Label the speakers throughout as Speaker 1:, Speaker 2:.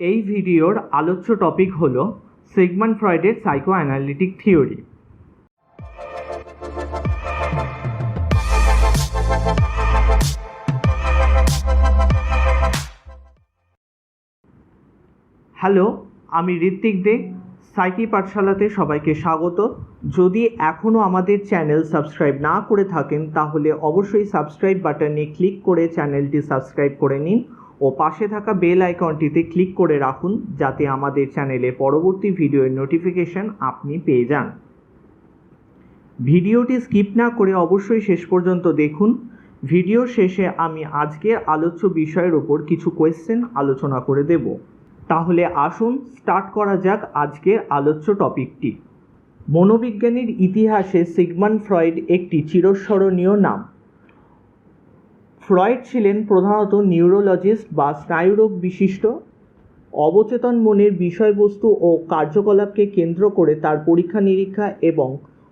Speaker 1: এই ভিডিওর আলোচ্য টপিক হলো সিগমন্ড ফ্রয়েডের সাইকোঅ্যানালিটিক থিওরি। হ্যালো, আমি ঋত্বিক দে। সাইকি পাঠশালাতে সবাইকে স্বাগত। যদি এখনও আমাদের চ্যানেল সাবস্ক্রাইব না করে থাকেন তাহলে অবশ্যই সাবস্ক্রাইব বাটনে ক্লিক করে চ্যানেলটি সাবস্ক্রাইব করে নিন ও পাশে থাকা বেল আইকনটিতে ক্লিক করে রাখুন যাতে আমাদের চ্যানেলে পরবর্তী ভিডিওর নোটিফিকেশন আপনি পেয়ে যান। ভিডিওটি স্কিপ না করে অবশ্যই শেষ পর্যন্ত দেখুন। ভিডিও শেষে আমি আজকের আলোচ্য বিষয়ের ওপর কিছু কোয়েশ্চেন আলোচনা করে দেব। তাহলে আসুন স্টার্ট করা যাক আজকের আলোচ্য টপিকটি। মনোবিজ্ঞানের ইতিহাসে সিগমন্ড ফ্রয়েড একটি চিরস্মরণীয় নাম। ফ্রয়েড ছিলেন প্রধানত নিউরোলজিস্ট বা স্নায়ুরোগ বিশিষ্ট। অবচেতন মনের বিষয়বস্তু ও কার্যকলাপকে কেন্দ্র করে তার পরীক্ষা নিরীক্ষা এবং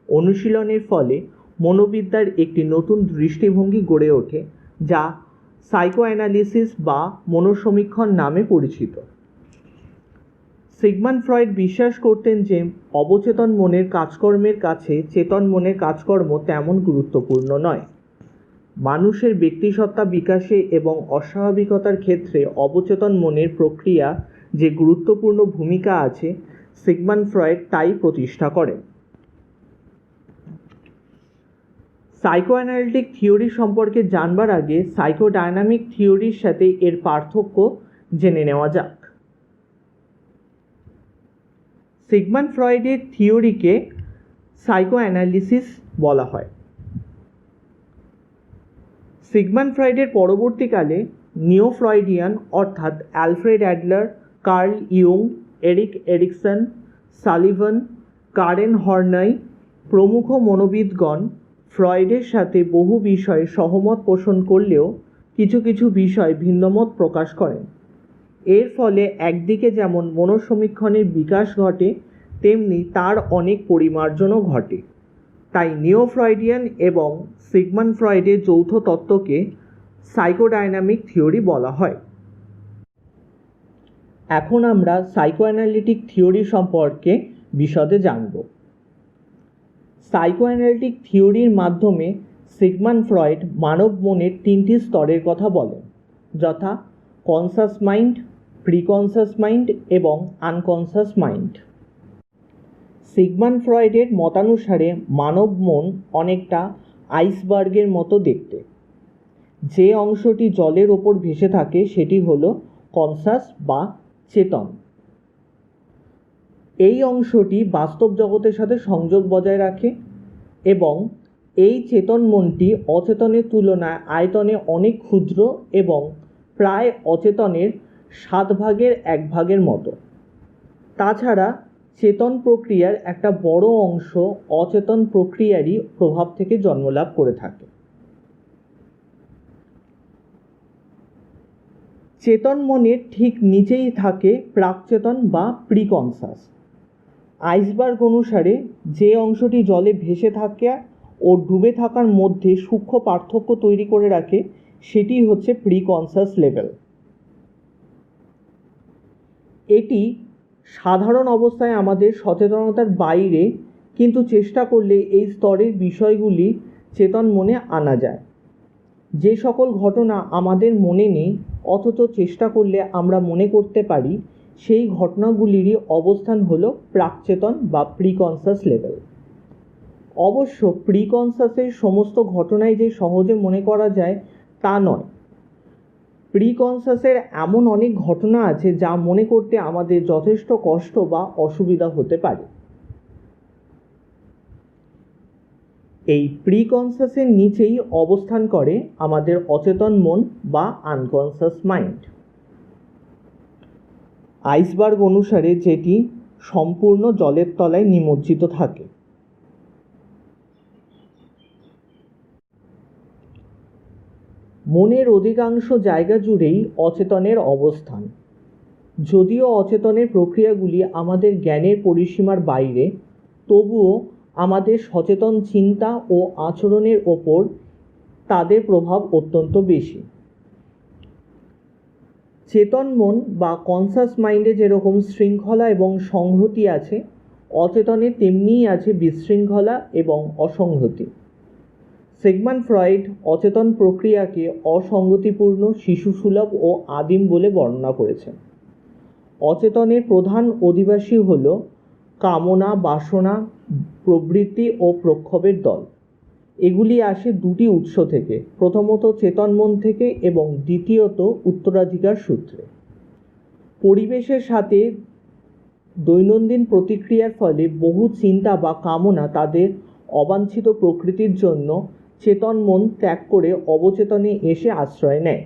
Speaker 1: অনুশীলনের ফলে মনোবিদ্যার একটি নতুন দৃষ্টিভঙ্গি গড়ে ওঠে, যা সাইকোঅ্যানালিসিস বা মনোসমীক্ষণ নামে পরিচিত। সিগমন্ড ফ্রয়েড বিশ্বাস করতেন যে অবচেতন মনের কাজকর্মের কাছে চেতন মনের কাজকর্ম তেমন গুরুত্বপূর্ণ নয়। মানুষের ব্যক্তিসত্তা বিকাশে এবং অস্বাভাবিকতার ক্ষেত্রে অবচেতন মনের প্রক্রিয়া যে গুরুত্বপূর্ণ ভূমিকা আছে, সিগমন্ড ফ্রয়েড তাই প্রতিষ্ঠা করেন। সাইকোঅ্যানালিটিক থিওরি সম্পর্কে জানবার আগে সাইকোডায়নামিক থিওরির সাথে এর পার্থক্য জেনে নেওয়া যাক। সিগমন্ড ফ্রয়েডের থিওরিকে সাইকোঅ্যানালিসিস বলা হয়। সিগমন্ড ফ্রয়েডের পরবর্তীকালে নিও ফ্রয়েডিয়ান অর্থাৎ অ্যালফ্রেড অ্যাডলার, কার্ল ইয়ুং, Erik Erikson, Sullivan, Karen Horney প্রমুখ মনোবিদগণ ফ্রয়েডের সাথে বহু বিষয়ে সহমত পোষণ করলেও কিছু কিছু বিষয় ভিন্নমত প্রকাশ করেন। এর ফলে একদিকে যেমন মনোসমীক্ষণের বিকাশ ঘটে, তেমনি তার অনেক পরিমার্জনও ঘটে। তাই নিও ফ্রয়েডিয়ান এবং সিগমন্ড ফ্রয়েডের যৌথ তত্ত্বকে সাইকোডায়নামিক থিওরি বলা হয়। এখন আমরা সাইকোঅ্যানালিটিক থিওরি সম্পর্কে বিশদে জানব। সাইকোঅ্যানালিটিক থিওরির মাধ্যমে সিগমন্ড ফ্রয়েড মানব মনের তিনটি স্তরের কথা বলেন, যথা কনসাস মাইন্ড, প্রিকনসাস মাইন্ড এবং আনকনসাস মাইন্ড। সিগমন্ড ফ্রয়েডের মতানুসারে মানব মন অনেকটা আইসবার্গের মতো দেখতে। যে অংশটি জলের ওপর ভেসে থাকে সেটি হলো কনসাস বা চেতন। এই অংশটি বাস্তব জগতের সাথে সংযোগ বজায় রাখে এবং এই চেতন মনটি অচেতনের তুলনায় আয়তনে অনেক ক্ষুদ্র এবং প্রায় অচেতনের 1/7 মতো। তাছাড়া চেতন প্রক্রিয়ার একটা বড় অংশ অচেতন প্রক্রিয়ারই প্রভাব থেকে জন্মলাভ করে থাকে। চেতন মনের ঠিক নিচেই থাকে প্রাকচেতন বা প্রিকনসাস। আইসবার্গ অনুসারে যে অংশটি জলে ভেসে থাকে ও ডুবে থাকার মধ্যে সূক্ষ্ম পার্থক্য তৈরি করে রাখে সেটি হচ্ছে প্রিকনসাস লেভেল। এটি সাধারণ অবস্থায় আমাদের সচেতনতার বাইরে, কিন্তু চেষ্টা করলে এই স্তরের বিষয়গুলি চেতন মনে আনা যায়। যে সকল ঘটনা আমাদের মনে নেই অথচ চেষ্টা করলে আমরা মনে করতে পারি, সেই ঘটনাগুলিরই অবস্থান হলো প্রাকচেতন বা প্রিকনসাস লেভেল। অবশ্য প্রিকনসাসের সমস্ত ঘটনাই যে সহজে মনে করা যায় তা নয়। প্রিকনসাসের এমন অনেক ঘটনা আছে যা মনে করতে আমাদের যথেষ্ট কষ্ট বা অসুবিধা হতে পারে। এই প্রিকনসাসের নিচেই অবস্থান করে আমাদের অচেতন মন বা আনকনসাস মাইন্ড। আইসবার্গ অনুসারে যেটি সম্পূর্ণ জলের তলায় নিমজ্জিত থাকে। মনের অধিকাংশ জায়গা জুড়েই অচেতনের অবস্থান। যদিও অচেতনের প্রক্রিয়াগুলি আমাদের জ্ঞানের পরিসীমার বাইরে, তবুও আমাদের সচেতন চিন্তা ও আচরণের ওপর তাদের প্রভাব অত্যন্ত বেশি। চেতন মন বা কনসাস মাইন্ডে যেরকম শৃঙ্খলা এবং সংহতি আছে, অচেতনে তেমনিই আছে বিশৃঙ্খলা এবং অসংহতি। সিগমন্ড ফ্রয়েড অচেতন প্রক্রিয়াকে অসঙ্গতিপূর্ণ, শিশুসুলভ ও আদিম বলে বর্ণনা করেছেন। অচেতনের প্রধান অধিবাসী হল কামনা, বাসনা, প্রবৃত্তি ও প্রক্ষোভের দল। এগুলি আসে দুটি উৎস থেকে, প্রথমত চেতন মন থেকে এবং দ্বিতীয়ত উত্তরাধিকার সূত্রে। পরিবেশের সাথে দৈনন্দিন প্রতিক্রিয়ার ফলে বহু চিন্তা বা কামনা তাদের অবাঞ্ছিত প্রকৃতির জন্য চেতন মন ত্যাগ করে অবচেতনে এসে আশ্রয় নেয়।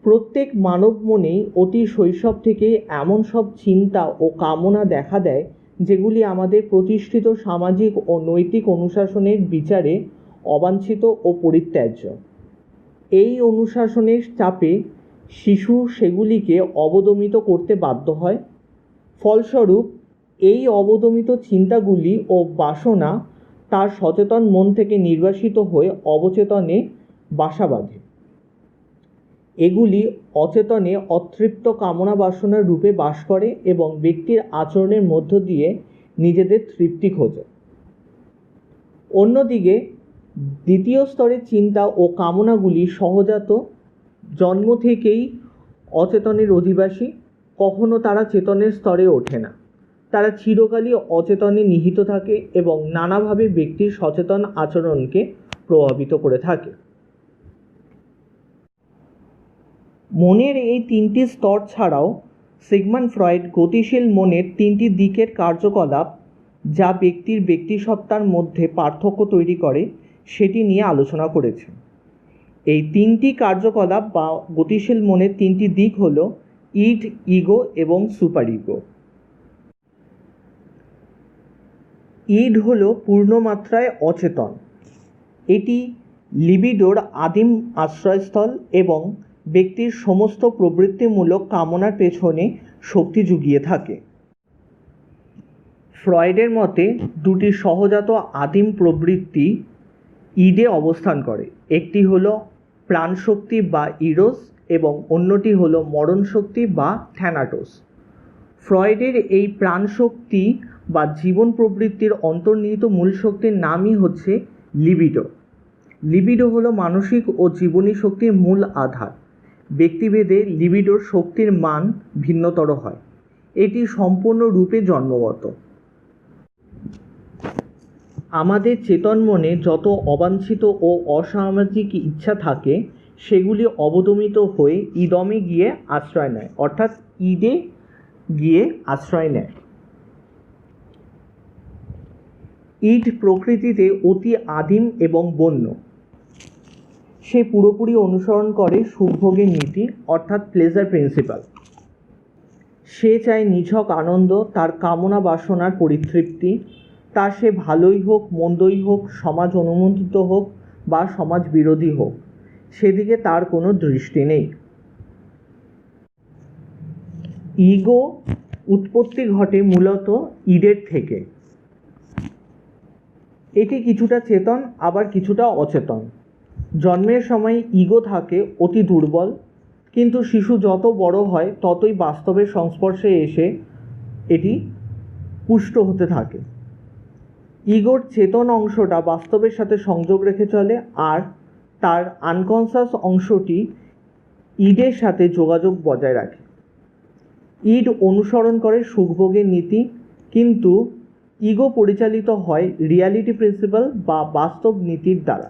Speaker 1: প্রত্যেক মানব মনেই অতি শৈশব থেকে এমন সব চিন্তা ও কামনা দেখা দেয় যেগুলি আমাদের প্রতিষ্ঠিত সামাজিক ও নৈতিক অনুশাসনের বিচারে অবাঞ্ছিত ও পরিত্যাজ্য। এই অনুশাসনের চাপে শিশু সেগুলিকে অবদমিত করতে বাধ্য হয়। ফলস্বরূপ এই অবদমিত চিন্তাগুলি ও বাসনা তার সচেতন মন থেকে নির্বাসিত হয়ে অবচেতনে বাসা বাঁধে। এগুলি অচেতনে অতৃপ্ত কামনা বাসনার রূপে বাস করে এবং ব্যক্তির আচরণের মধ্য দিয়ে নিজেদের তৃপ্তি খোঁজে। অন্যদিকে দ্বিতীয় স্তরের চিন্তা ও কামনাগুলি সহজাত, জন্ম থেকেই অচেতনের অধিবাসী। কখনো তারা চেতনের স্তরে ওঠে না। তারা চিরকালই অচেতনে নিহিত থাকে এবং নানাভাবে ব্যক্তির সচেতন আচরণকে প্রভাবিত করে থাকে। মনের এই তিনটি স্তর ছাড়াও সিগমন্ড ফ্রয়েড গতিশীল মনের তিনটি দিকের কার্যকলাপ যা ব্যক্তির ব্যক্তিসত্তার মধ্যে পার্থক্য তৈরি করে সেটি নিয়ে আলোচনা করেছেন। এই তিনটি কার্যকলাপ বা গতিশীল মনের তিনটি দিক হল ইড, ইগো এবং সুপার ইগো। ইড হল পূর্ণমাত্রায় অচেতন। এটি লিবিডোর আদিম আশ্রয়স্থল এবং ব্যক্তির সমস্ত প্রবৃত্তিমূলক কামনার পেছনে শক্তি জুগিয়ে থাকে। ফ্রয়েডের মতে দুটি সহজাত আদিম প্রবৃত্তি ইডে অবস্থান করে। একটি হলো প্রাণশক্তি বা ইরোস এবং অন্যটি হলো মরণশক্তি বা থ্যানাটোস। ফ্রয়েডের এই প্রাণশক্তি বা জীবন প্রবৃত্তির অন্তর্নিহিত মূল শক্তির নামই হচ্ছে লিবিডো। লিবিডো হলো মানসিক ও জীবনী শক্তির মূল আধার। ব্যক্তিভেদে লিবিডোর শক্তির মান ভিন্নতর হয়। এটি সম্পূর্ণরূপে জন্মগত। আমাদের চেতন মনে যত অবাঞ্ছিত ও অসামাজিক ইচ্ছা থাকে সেগুলি অবদমিত হয়ে ইদমে গিয়ে আশ্রয় নেয়, অর্থাৎ ইডে গিয়ে আশ্রয় নেয়। ইড প্রকৃতিতে অতি আদিম এবং বন্য। সে পুরোপুরি অনুসরণ করে সুখভোগের নীতি, অর্থাৎ প্লেজার প্রিন্সিপাল। সে চায় নিছক আনন্দ, তার কামনা বাসনার পরিতৃপ্তি। তা সে ভালোই হোক, মন্দই হোক, সমাজ অনুমোদিত হোক বা সমাজ বিরোধী হোক, সেদিকে তার কোনো দৃষ্টি নেই। ইগো উৎপত্তি ঘটে মূলত ইডের থেকে। এটি কিছুটা চেতন আবার কিছুটা অচেতন। জন্মের সময় ইগো থাকে অতি দুর্বল, কিন্তু শিশু যত বড় হয় ততই বাস্তবের সংস্পর্শে এসে এটি পুষ্ট হতে থাকে। ইগোর চেতন অংশটা বাস্তবের সাথে সংযোগ রেখে চলে আর তার আনকনসাস অংশটি ইডের সাথে যোগাযোগ বজায় রাখে। ইড অনুসরণ করে সুখভোগের নীতি, কিন্তু ইগো পরিচালিত হয় রিয়ালিটি প্রিন্সিপাল বা বাস্তব নীতির দ্বারা।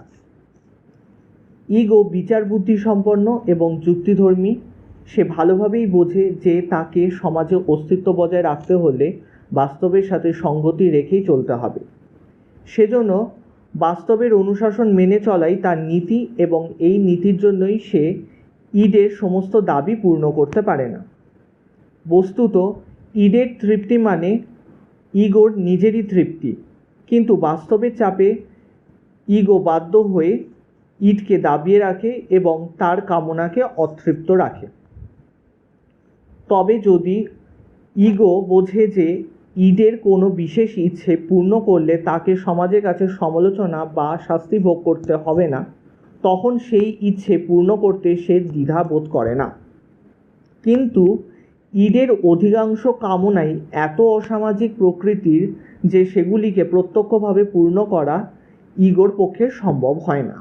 Speaker 1: ইগো বিচার বুদ্ধি সম্পন্ন এবং যুক্তিধর্মী। সে ভালোভাবেই বোঝে যে তাকে সমাজে অস্তিত্ব বজায় রাখতে হলে বাস্তবের সাথে সঙ্গতি রেখেই চলতে হবে। সেজন্য বাস্তবের অনুশাসন মেনে চলাই তার নীতি এবং এই নীতির জন্যই সে ইডের সমস্ত দাবি পূর্ণ করতে পারে না। বস্তুত ইডের তৃপ্তি মানে ইগোর নিজেরই তৃপ্তি, কিন্তু বাস্তবের চাপে ইগো বাধ্য হয়ে ইডকে দাবিয়ে রাখে এবং তার কামনাকে অতৃপ্ত রাখে। তবে যদি ইগো বোঝে যে ইডের কোনো বিশেষ ইচ্ছে পূর্ণ করলে তাকে সমাজের কাছে সমালোচনা বা শাস্তি ভোগ করতে হবে না, তখন সেই ইচ্ছে পূর্ণ করতে সে দ্বিধা বোধ করে না। কিন্তু ইডের অধিকাংশ কামনাই এত অসামাজিক প্রকৃতির যে সেগুলিকে প্রত্যক্ষভাবে পূর্ণ করা ইগোর পক্ষে সম্ভব হয় না।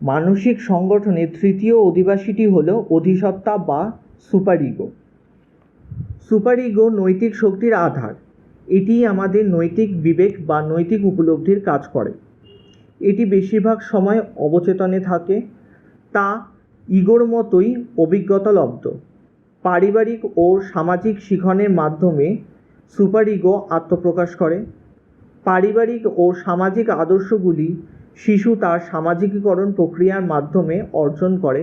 Speaker 1: মানসিক সংগঠনের তৃতীয় অধিবাসীটি হল অধিসত্তা বা সুপার ইগো। সুপার ইগো নৈতিক শক্তির আধার। এটি আমাদের নৈতিক বিবেক বা নৈতিক উপলব্ধির কাজ করে। এটি বেশিরভাগ সময় অবচেতনে থাকে। তা ইগোর মতোই অভিজ্ঞতালব্ধ। পারিবারিক ও সামাজিক শিখনের মাধ্যমে সুপার ইগো আত্মপ্রকাশ করে। পারিবারিক ও সামাজিক আদর্শগুলি শিশু তার সামাজিকীকরণ প্রক্রিয়ার মাধ্যমে অর্জন করে,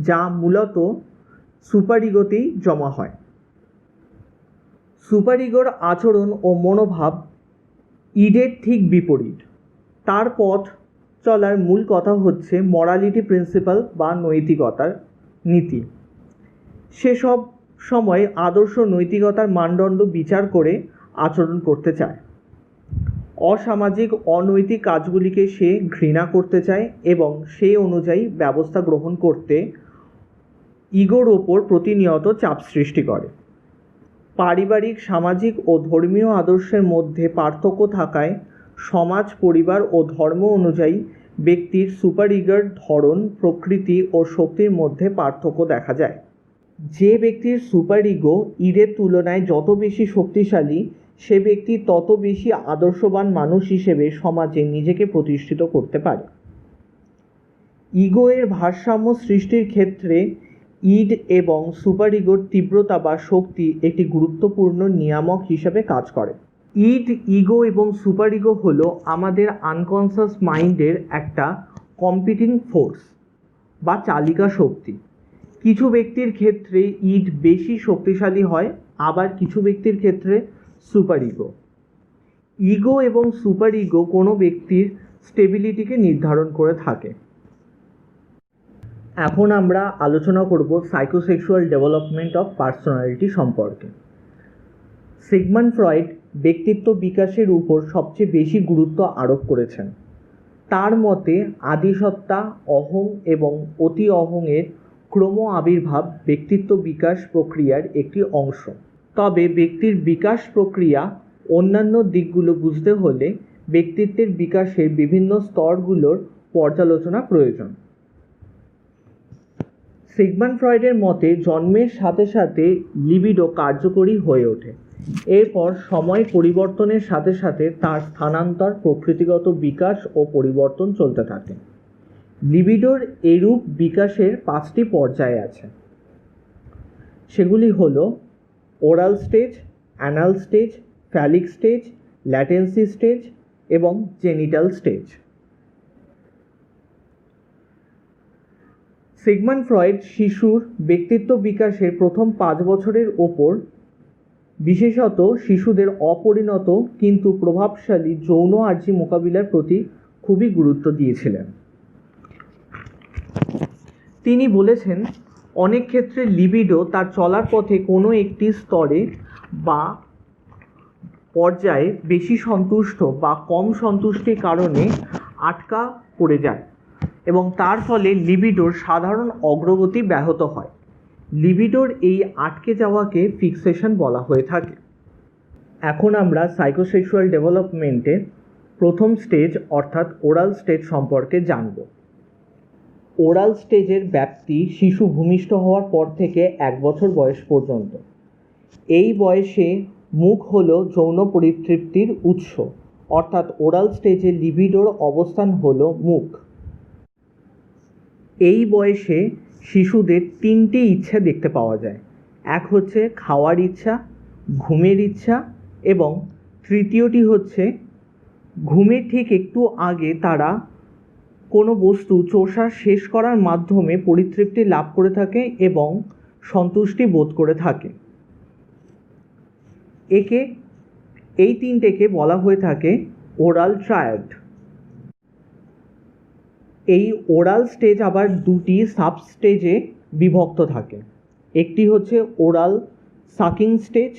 Speaker 1: যা মূলত সুপার ইগোতেই জমা হয়। সুপার ইগোর আচরণ ও মনোভাব ইডের ঠিক বিপরীত। তার পথ চলার মূল কথা হচ্ছে মরালিটি প্রিন্সিপাল বা নৈতিকতার নীতি। সেসব সময় আদর্শ নৈতিকতার মানদণ্ড বিচার করে আচরণ করতে চায়। অসামাজিক অনৈতিক কাজগুলিকে সে ঘৃণা করতে চায় এবং সেই অনুযায়ী ব্যবস্থা গ্রহণ করতে ইগোর ওপর প্রতিনিয়ত চাপ সৃষ্টি করে। পারিবারিক, সামাজিক ও ধর্মীয় আদর্শের মধ্যে পার্থক্য থাকায় সমাজ, পরিবার ও ধর্ম অনুযায়ী ব্যক্তির সুপার ইগোর ধরন, প্রকৃতি ও শক্তির মধ্যে পার্থক্য দেখা যায়। যে ব্যক্তির সুপার ইগো ইডের তুলনায় যত বেশি শক্তিশালী, সে ব্যক্তি তত বেশি আদর্শবান মানুষ হিসেবে সমাজে নিজেকে প্রতিষ্ঠিত করতে পারে। ইগো এর ভারসাম্য সৃষ্টির ক্ষেত্রে ইড এবং সুপার ইগোর তীব্রতা বা শক্তি একটি গুরুত্বপূর্ণ নিয়ামক হিসেবে কাজ করে। ইড, ইগো এবং সুপার ইগো হলো আমাদের আনকনসিয়াস মাইন্ডের একটা কম্পিটিং ফোর্স বা চালিকা শক্তি। কিছু ব্যক্তির ক্ষেত্রে ইড বেশি শক্তিশালী হয়, আবার কিছু ব্যক্তির ক্ষেত্রে সুপার ইগো। ইগো এবং সুপার ইগো কোনো ব্যক্তির স্টেবিলিটিকে নির্ধারণ করে থাকে। এখন আমরা আলোচনা করব সাইকোসেক্সুয়াল ডেভেলপমেন্ট অফ পার্সোনালিটি সম্পর্কে। সিগমন্ড ফ্রয়েড ব্যক্তিত্ব বিকাশের উপর সবচেয়ে বেশি গুরুত্ব আরোপ করেছেন। তার মতে আদিসত্তা, অহং এবং অতি অহংয়ের ক্রম আবির্ভাব ব্যক্তিত্ব বিকাশ প্রক্রিয়ার একটি অংশ। তবে ব্যক্তির বিকাশ প্রক্রিয়া অন্যান্য দিকগুলো বুঝতে হলে ব্যক্তিত্বের বিকাশের বিভিন্ন স্তরগুলোর পর্যালোচনা প্রয়োজন। সিগমন্ড ফ্রয়েডের মতে জন্মের সাথে সাথে লিবিডো কার্যকরী হয়ে ওঠে। এরপর সময় পরিবর্তনের সাথে সাথে তার স্থানান্তর, প্রকৃতিগত বিকাশ ও পরিবর্তন চলতে থাকে। লিবিডোর এরূপ বিকাশের 5টি পর্যায় আছে। সেগুলি হলো oral stage, anal stage, phallic stage, latency stage এবং জেনিটাল স্টেজ। সিগমন্ড ফ্রয়েড শিশুর ব্যক্তিত্ব বিকাশের প্রথম 5 বছরের ওপর বিশেষত শিশুদের অপরিণত কিন্তু প্রভাবশালী যৌন আর্জি মোকাবিলার প্রতি খুবই গুরুত্ব দিয়েছিলেন। তিনি বলেছেন, অনেক ক্ষেত্রে লিবিডো তার চলার পথে কোনো একটি স্তরে বা পর্যায়ে বেশি সন্তুষ্ট বা কম সন্তুষ্টির কারণে আটকা পড়ে যায় এবং তার ফলে লিবিডোর সাধারণ অগ্রগতি ব্যাহত হয়। লিবিডোর এই আটকে যাওয়াকে ফিক্সেশন বলা হয়ে থাকে। এখন আমরা সাইকোসেক্সুয়াল ডেভেলপমেন্টের প্রথম স্টেজ অর্থাৎ ওরাল স্টেজ সম্পর্কে জানব। ওরাল স্টেজের ব্যাপ্তি শিশু ভূমিষ্ঠ হওয়ার পর থেকে 1 বছর বয়স পর্যন্ত। এই বয়সে মুখ হলো যৌন পরিতৃপ্তির উৎস, অর্থাৎ ওরাল স্টেজে লিবিডোর অবস্থান হলো মুখ। এই বয়সে শিশুদের 3টি ইচ্ছা দেখতে পাওয়া যায়। এক হচ্ছে খাওয়ার ইচ্ছা, ঘুমের ইচ্ছা এবং তৃতীয়টি হচ্ছে ঘুমের ঠিক একটু আগে তারা কোনো বস্তু চোষা শেষ করার মাধ্যমে পরিতৃপ্তি লাভ করে থাকে এবং সন্তুষ্টি বোধ করে থাকে। এই 3টেকে বলা হয়ে থাকে ওরাল ট্রায়াড। এই ওরাল স্টেজ আবার 2টি সাব স্টেজে বিভক্ত থাকে। একটি হচ্ছে ওরাল সাকিং স্টেজ,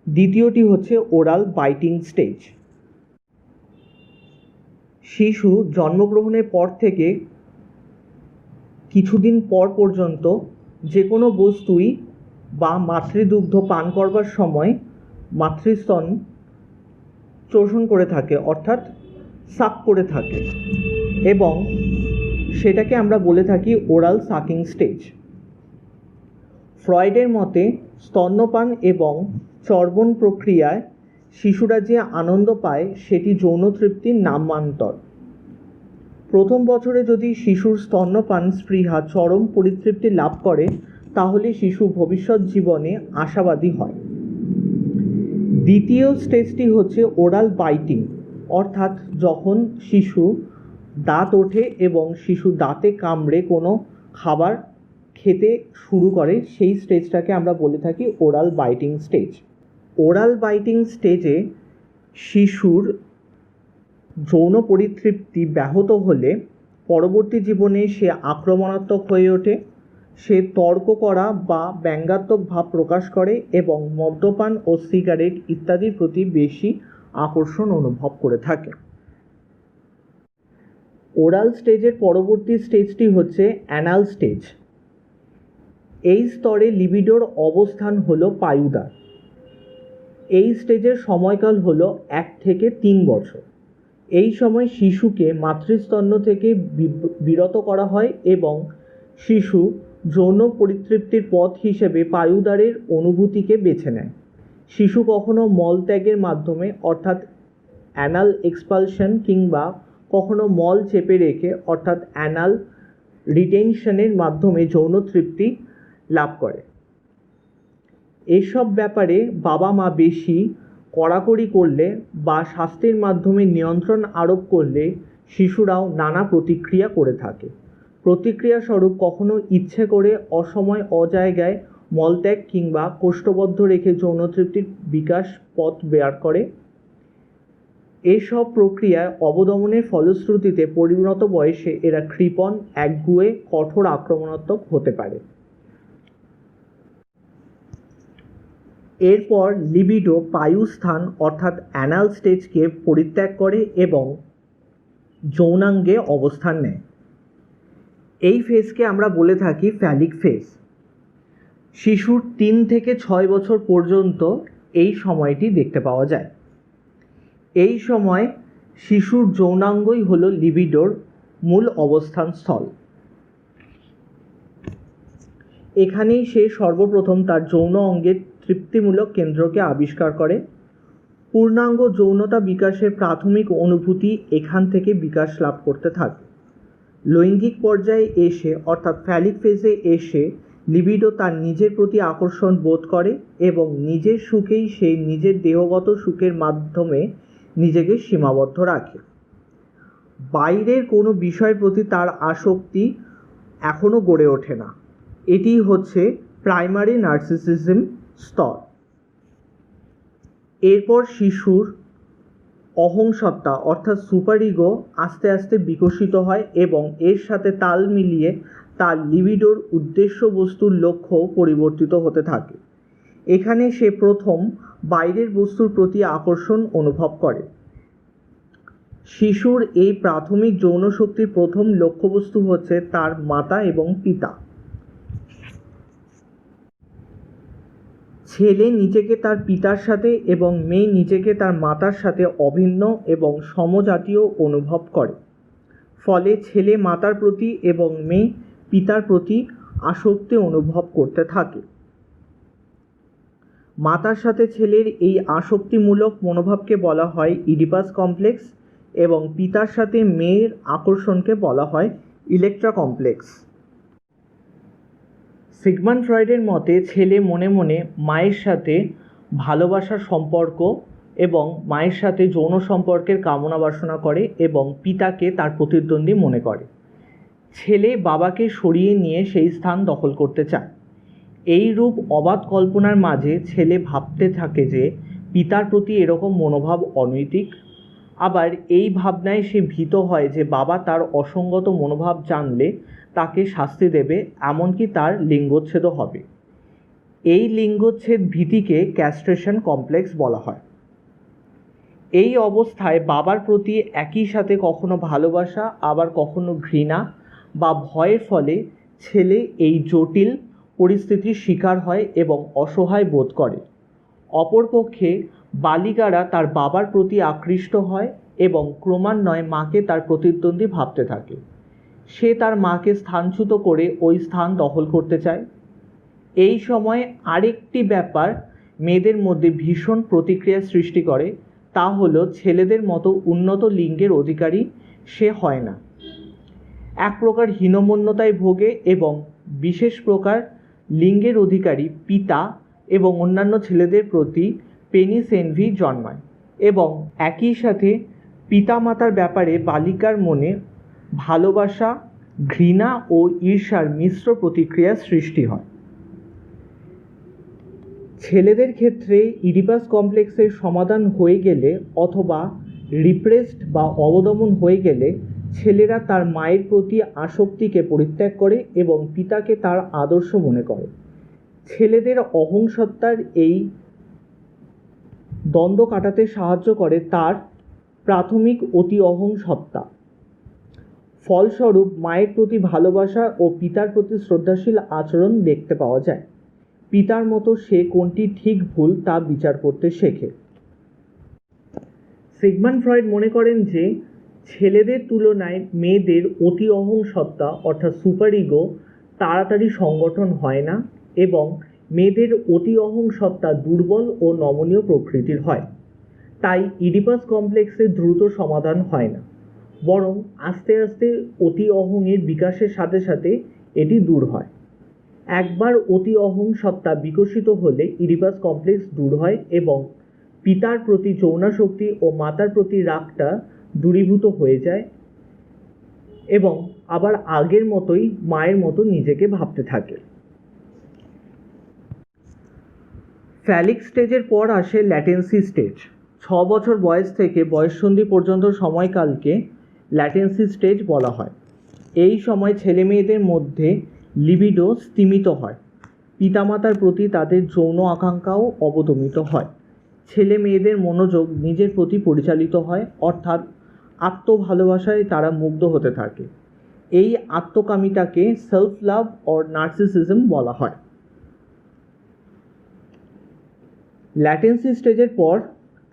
Speaker 1: দ্বিতীয়টি হচ্ছে ওরাল বাইটিং স্টেজ। শিশু জন্মগ্রহণের পর থেকে কিছুদিন পর পর্যন্ত যে কোনো বস্তুই বা মাতৃদুগ্ধ পান করবার সময় মাতৃস্তন চোষণ করে থাকে, অর্থাৎ সাক করে থাকে, এবং সেটাকে আমরা বলে থাকি ওরাল সাকিং স্টেজ। ফ্রয়েডের মতে স্তন্যপান এবং চর্বণ প্রক্রিয়ায় শিশুরা যে আনন্দ পায় সেটি যৌন তৃপ্তির নামান্তর। প্রথম বছরে যদি শিশুর স্তন্যপান স্পৃহা চরম পরিতৃপ্তি লাভ করে তাহলে শিশু ভবিষ্যৎ জীবনে আশাবাদী হয়। দ্বিতীয় স্টেজটি হচ্ছে ওরাল বাইটিং, অর্থাৎ যখন শিশু দাঁত ওঠে এবং শিশু দাঁতে কামড়ে কোনো খাবার খেতে শুরু করে, সেই স্টেজটাকে আমরা বলে থাকি oral biting stage. Oral biting স্টেজে শিশুর যৌন পরিতৃপ্তি ব্যাহত হলে পরবর্তী জীবনে সে আক্রমণাত্মক হয়ে ওঠে, সে তর্ক করা বা ব্যঙ্গাত্মক ভাব প্রকাশ করে এবং মদ্যপান ও সিগারেট ইত্যাদির প্রতি বেশি আকর্ষণ অনুভব করে থাকে। ওরাল স্টেজের পরবর্তী স্টেজটি হচ্ছে অ্যানাল স্টেজ। এই স্তরে লিবিডোর অবস্থান হলো পায়ুদার। এই স্টেজের সময়কাল হলো 1 থেকে 3 বছর। এই সময় শিশুকে মাতৃস্তন্য থেকে বিরত করা হয় এবং শিশু যৌন পরিতৃপ্তির পথ হিসেবে পায়ুদারের অনুভূতিকে বেছে নেয়। শিশু কখনো মলত্যাগের মাধ্যমে অর্থাৎ অ্যানাল এক্সপালশন কিংবা কখনো মল চেপে রেখে অর্থাৎ অ্যানাল রিটেনশনের মাধ্যমে যৌন তৃপ্তি লাভ করে। এসব ব্যাপারে বাবা মা বেশি কড়াকড়ি করলে বা শাস্তির মাধ্যমে নিয়ন্ত্রণ আরোপ করলে শিশুরাও নানা প্রতিক্রিয়া করে থাকে। প্রতিক্রিয়াস্বরূপ কখনো ইচ্ছে করে অসময় অজায়গায় মলত্যাগ কিংবা কোষ্ঠবদ্ধ রেখে যৌন তৃপ্তির বিকাশ পথ বের করে। এসব প্রক্রিয়ায় অবদমনের ফলশ্রুতিতে পরিণত বয়সে এরা কৃপণ, একগুঁয়ে, কঠোর, আক্রমণাত্মক হতে পারে। এরপর লিবিডো পায়ুস্থান অর্থাৎ অ্যানাল স্টেজকে পরিত্যাগ করে এবং যৌনাঙ্গে অবস্থান নেয়। এই ফেজকে আমরা বলে থাকি ফ্যালিক ফেজ। শিশুর 3 থেকে 6 বছর পর্যন্ত এই সময়টি দেখতে পাওয়া যায়। এই সময় শিশুর যৌনাঙ্গই হলো লিবিডোর মূল অবস্থান স্থল। এখানেই সে সর্বপ্রথম তার যৌন অঙ্গের তৃপ্তিমূলক কেন্দ্রকে আবিষ্কার করে। পূর্ণাঙ্গ যৌনতা বিকাশের প্রাথমিক অনুভূতি এখান থেকে বিকাশ লাভ করতে থাকে। লৈঙ্গিক পর্যায়ে এসে অর্থাৎ ফ্যালিক ফেজে এসে লিবিডো তার নিজের প্রতি আকর্ষণ বোধ করে এবং নিজের সুখেই সে নিজের দেহগত সুখের মাধ্যমে নিজেকে সীমাবদ্ধ রাখে। বাইরের কোনো বিষয়ের প্রতি তার আসক্তি এখনও গড়ে ওঠে না। এটি হচ্ছে প্রাইমারি নার্সিসিজম স্তর। এরপর শিশুর অহংসত্তা অর্থাৎ সুপার ইগো আস্তে আস্তে বিকশিত হয় এবং এর সাথে তাল মিলিয়ে তার লিবিডোর উদ্দেশ্য বস্তুর লক্ষ্য পরিবর্তিত হতে থাকে। এখানে সে প্রথম বাইরের বস্তুর প্রতি আকর্ষণ অনুভব করে। শিশুর এই প্রাথমিক যৌন শক্তির প্রথম লক্ষ্যবস্তু হচ্ছে তার মাতা এবং পিতা। ছেলে নিজেকে তার পিতার সাথে এবং মেয়ে নিজেকে তার মাতার সাথে অভিন্ন এবং সমজাতীয় অনুভব করে। ফলে ছেলে মাতার প্রতি এবং মেয়ে পিতার প্রতি আসক্তি অনুভব করতে থাকে। মাতার সাথে ছেলের এই আসক্তিমূলক মনোভাবকে বলা হয় ইডিপাস কমপ্লেক্স এবং পিতার সাথে মেয়ের আকর্ষণকে বলা হয় ইলেক্ট্রা কমপ্লেক্স। সিগমন্ড ফ্রয়েডের মতে ছেলে মনে মনে মায়ের সাথে ভালোবাসার সম্পর্ক এবং মায়ের সাথে যৌন সম্পর্কের কামনা বাসনা করে এবং পিতাকে তার প্রতিদ্বন্দ্বী মনে করে। ছেলে বাবাকে সরিয়ে নিয়ে সেই স্থান দখল করতে চায়। এই রূপ অবাধ কল্পনার মাঝে ছেলে ভাবতে থাকে যে পিতার প্রতি এরকম মনোভাব অনৈতিক। আবার এই ভাবনায় সে ভীত হয় যে বাবা তার অসঙ্গত মনোভাব জানলে তাকে শাস্তি দেবে, এমনকি তার লিঙ্গচ্ছেদও হবে। এই লিঙ্গচ্ছেদ ভীতিকে ক্যাস্ট্রেশন কমপ্লেক্স বলা হয়। এই অবস্থায় বাবার প্রতি একই সাথে কখনো ভালোবাসা আবার কখনো ঘৃণা বা ভয়ের ফলে ছেলে এই জটিল পরিস্থিতির শিকার হয় এবং অসহায় বোধ করে। অপরপক্ষে বালিকারা তার বাবার প্রতি আকৃষ্ট হয় এবং ক্রমান্বয়ে মাকে তার প্রতিদ্বন্দ্বী ভাবতে থাকে। সে তার মাকে স্থানচ্যুত করে ওই স্থান দখল করতে চায়। এই সময় আরেকটি ব্যাপার মেয়েদের মধ্যে ভীষণ প্রতিক্রিয়া সৃষ্টি করে, তা হলো ছেলেদের মতো উন্নত লিঙ্গের অধিকারী সে হয় না। এক প্রকার হীনমন্যতায় ভোগে এবং বিশেষ প্রকার লিঙ্গের অধিকারী পিতা এবং অন্যান্য ছেলেদের প্রতি পেনিস এনভি জন্মায় এবং একই সাথে পিতামাতার ব্যাপারে বালিকার মনে ভালোবাসা, ঘৃণা ও ঈর্ষার মিশ্র প্রতিক্রিয়া সৃষ্টি হয়। ছেলেদের ক্ষেত্রে ইডিপাস কমপ্লেক্সের সমাধান হয়ে গেলে অথবা রিপ্রেসড বা অবদমন হয়ে গেলে ছেলেরা তার মায়ের প্রতি আসক্তিকে পরিত্যাগ করে এবং পিতাকে তার আদর্শ মনে করে। ছেলেদের অহংসত্তার এই দ্বন্দ্ব কাটাতে সাহায্য করে তার প্রাথমিক অতি অহংসত্তা। ফলস্বরূপ মায়ের প্রতি ভালোবাসা ও পিতার প্রতি শ্রদ্ধাশীল আচরণ দেখতে পাওয়া যায়। পিতার মতো সে কোনটি ঠিক ভুল তা বিচার করতে শেখে। সিগমন্ড ফ্রয়েড মনে করেন যে ছেলেদের তুলনায় মেয়েদের অতি অহংসত্তা অর্থাৎ সুপার ইগো তাড়াতাড়ি সংগঠন হয় না এবং মেয়েদের অতি অহংসত্তা দুর্বল ও নমনীয় প্রকৃতির হয়। তাই ইডিপাস কমপ্লেক্সের দ্রুত সমাধান হয় না, বরং আস্তে আস্তে অতি অহংয়ের বিকাশের সাথে সাথে এটি দূর হয়। একবার অতি অহংসত্তা বিকশিত হলে ইডিপাস কমপ্লেক্স দূর হয় এবং পিতার প্রতি যৌনাশক্তি ও মাতার প্রতি রাগটা দূরীভূত হয়ে যায় এবং আবার আগের মতোই মায়ের মতো নিজেকে ভাবতে থাকে। ফ্যালিক স্টেজের পর আসে ল্যাটেন্সি স্টেজ। 6 বছর বয়স থেকে বয়ঃসন্ধি পর্যন্ত সময়কালকে ল্যাটেন্সি স্টেজ বলা হয়। এই সময় ছেলে মেয়েদের মধ্যে লিবিডো স্তিমিত হয়, পিতামাতার প্রতি তাদের যৌন আকাঙ্ক্ষাও অবদমিত হয়। ছেলে মেয়েদের মনোযোগ নিজের প্রতি পরিচালিত হয়, অর্থাৎ আত্মভালোবাসায় তারা মুগ্ধ হতে থাকে। এই আত্মকামিতাকে সেলফ লাভ অর নার্সিসিজম বলা হয়। ল্যাটেন্সি স্টেজের পর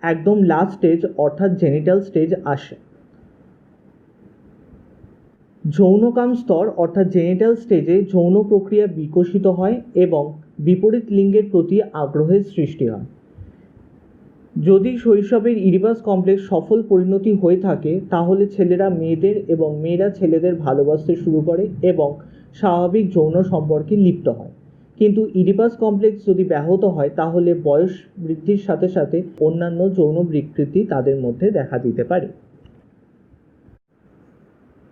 Speaker 1: একদম লাস্ট স্টেজ অর্থাৎ জেনিটাল স্টেজ আসে। যৌনকাম স্তর অর্থাৎ জেনিটাল স্টেজে যৌন প্রক্রিয়া বিকশিত হয় এবং বিপরীত লিঙ্গের প্রতি আগ্রহের সৃষ্টি হয়। যদি শৈশবের ইডিপাস কমপ্লেক্স সফল পরিণতি হয়ে থাকে তাহলে ছেলেরা মেয়েদের এবং মেয়েরা ছেলেদের ভালোবাসতে শুরু করে এবং স্বাভাবিক যৌন সম্পর্কে লিপ্ত হয়। কিন্তু ইডিপাস কমপ্লেক্স যদি ব্যাহত হয় তাহলে বয়স বৃদ্ধির সাথে সাথে অন্যান্য যৌন বিকৃতি তাদের মধ্যে দেখা দিতে পারে।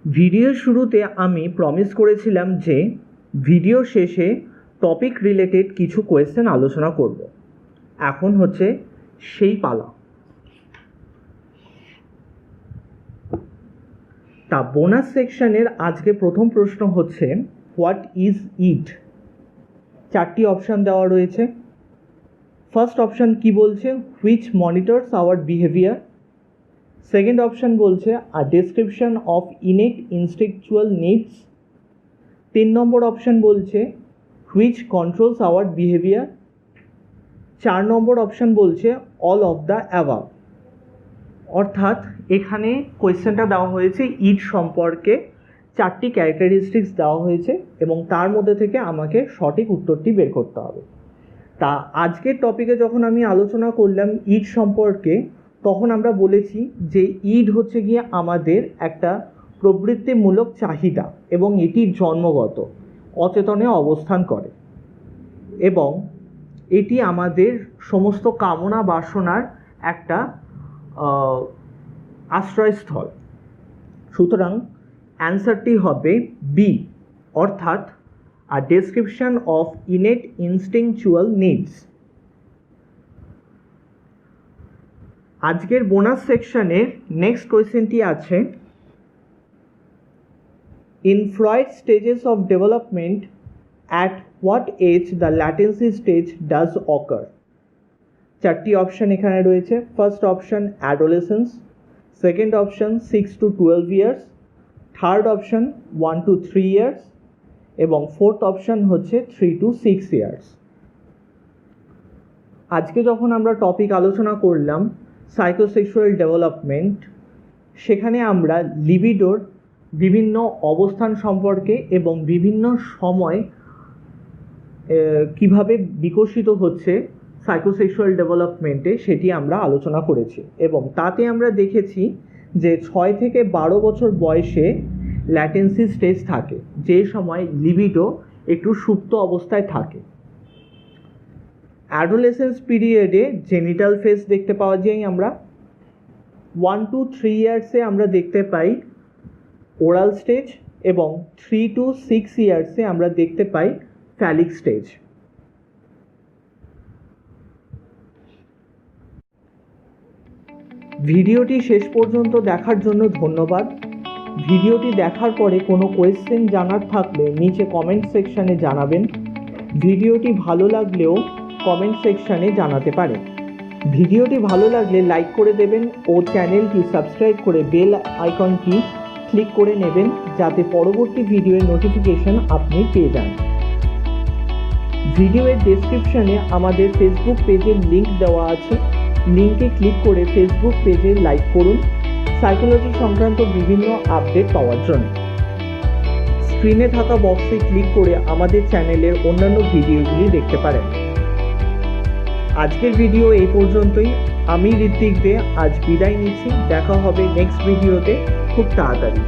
Speaker 1: ভিডিওর শুরুতে আমি প্রমিস করেছিলাম যে ভিডিও শেষে টপিক রিলেটেড কিছু কোয়েশ্চেন আলোচনা করব। এখন হচ্ছে সেই পালা। তা বোনাস সেকশনের আজকে প্রথম প্রশ্ন হচ্ছে হোয়াট ইজ ইট। 4টি অপশান দেওয়া রয়েছে। ফার্স্ট অপশান কি বলছে, which monitors our behaviour. Second option বলছে a description of innate instinctual needs. 3 নম্বর অপশান বলছে হুইচ কন্ট্রোলস আওয়ার বিহেভিয়ার। 4 নম্বর অপশান বলছে অল অফ দ্য অ্যাবাভ। অর্থাৎ এখানে কোয়েশ্চেনটা দেওয়া হয়েছে ইট সম্পর্কে 4টি ক্যারেক্টারিস্টিক্স দেওয়া হয়েছে এবং তার মধ্যে থেকে আমাকে সঠিক উত্তরটি বের করতে হবে। তা আজকের টপিকে যখন আমি আলোচনা করলাম ইট সম্পর্কে, তখন আমরা বলেছি যে ইড হচ্ছে গিয়ে আমাদের একটা প্রবৃত্তিমূলক চাহিদা এবং এটি জন্মগত অচেতনে অবস্থান করে এবং এটি আমাদের সমস্ত কামনা বাসনার একটা আশ্রয়স্থল। সুতরাং অ্যান্সারটি হবে বি, অর্থাৎ a description of innate instinctual needs. আজকের বোনাস সেকশনের নেক্সট কোয়েশ্চেনটি আছে in Freud stages of development at what age the latency stage does occur। 4টি অপশান এখানে রয়েছে। First option adolescence, second option 6 to 12 years, third option 1 to 3 years, এবং fourth option হচ্ছে 3 to 6 years. আজকে যখন আমরা টপিক আলোচনা করলাম সাইকোসেক্সুয়াল ডেভেলপমেন্ট, সেখানে আমরা লিবিডোর বিভিন্ন অবস্থান সম্পর্কে এবং বিভিন্ন সময় কিভাবে বিকশিত হচ্ছে সাইকোসেক্সুয়াল ডেভেলপমেন্টে সেটি আমরা আলোচনা করেছি এবং তাতে আমরা দেখেছি যে 6 থেকে 12 বছর বয়সে ল্যাটেন্সি স্টেজ থাকে, যে সময় লিবিডো একটু সুপ্ত অবস্থায় থাকে। অ্যাডোলেসেন্স পিরিয়ডে জেনিটাল ফেজ দেখতে পাওয়া যায় আমরা। 1 to 3 ইয়ার্সে আমরা দেখতে পাই ওরাল স্টেজ এবং 3 to 6 ইয়ার্সে আমরা দেখতে পাই ফ্যালিক স্টেজ। ভিডিওটি শেষ পর্যন্ত দেখার জন্য ধন্যবাদ। ভিডিওটি দেখার পরে কোনো কোয়েশ্চেন জানার থাকলে নিচে কমেন্ট সেকশানে জানাবেন। ভিডিওটি ভালো লাগলেও কমেন্ট সেকশানে জানাতে পারেন। ভিডিওটি ভালো লাগলে লাইক করে দেবেন ও চ্যানেলটি সাবস্ক্রাইব করে বেল আইকনটি ক্লিক করে নেবেন, যাতে পরবর্তী ভিডিওর নোটিফিকেশন আপনি পেয়ে যান। ভিডিওর ডেসক্রিপশানে আমাদের ফেসবুক পেজের লিঙ্ক দেওয়া আছে, লিঙ্কে ক্লিক করে ফেসবুক পেজে লাইক করুন সাইকোলজি সংক্রান্ত বিভিন্ন আপডেট পাওয়ার জন্য। স্ক্রিনে থাকা বক্সে ক্লিক করে আমাদের চ্যানেলের অন্যান্য ভিডিওগুলি দেখতে পারেন। আজকের ভিডিও এই পর্যন্তই। আমি ঋত্বিক দে আজ বিদায় নিচ্ছি। দেখা হবে নেক্সট ভিডিওতে খুব তাড়াতাড়ি।